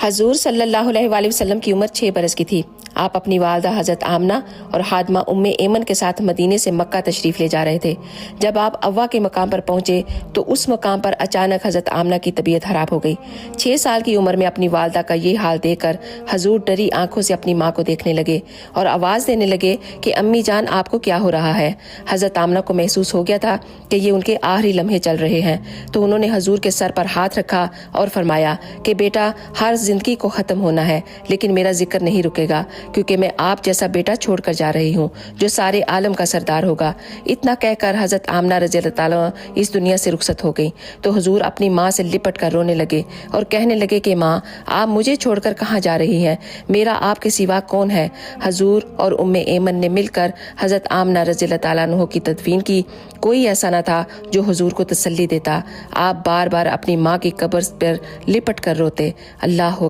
حضور صلی اللہ علیہ وآلہ وسلم کی عمر 6 برس کی تھی۔ آپ اپنی والدہ حضرت آمنہ اور خادمہ ام ایمن کے ساتھ مدینے سے مکہ تشریف لے جا رہے تھے۔ جب آپ اوا کے مقام پر پہنچے تو اس مقام پر اچانک حضرت آمنہ کی طبیعت خراب ہو گئی۔ 6 سال کی عمر میں اپنی والدہ کا یہ حال دیکھ کر حضور ڈری آنکھوں سے اپنی ماں کو دیکھنے لگے اور آواز دینے لگے کہ امی جان آپ کو کیا ہو رہا ہے؟ حضرت آمنہ کو محسوس ہو گیا تھا کہ یہ ان کے آخری لمحے چل رہے ہیں، تو انہوں نے حضور کے سر پر ہاتھ رکھا اور فرمایا کہ بیٹا، ہر زندگی کو ختم ہونا ہے لیکن میرا ذکر نہیں رکے گا، کیونکہ میں آپ جیسا بیٹا چھوڑ کر جا رہی ہوں جو سارے عالم کا سردار ہوگا۔ اتنا کہہ کر حضرت آمنہ رضی اللہ تعالیٰ اس دنیا سے رخصت ہو گئی تو حضور اپنی ماں سے لپٹ کر رونے لگے اور کہنے لگے کہ ماں، آپ مجھے چھوڑ کر کہاں جا رہی ہیں؟ میرا آپ کے سوا کون ہے؟ حضور اور ام ایمن نے مل کر حضرت آمنہ رضی اللہ تعالیٰ عنہ کی تدفین کی۔ کوئی ایسا نہ تھا جو حضور کو تسلی دیتا۔ آپ بار بار اپنی ماں کی قبر پر لپٹ کر روتے۔ اللہ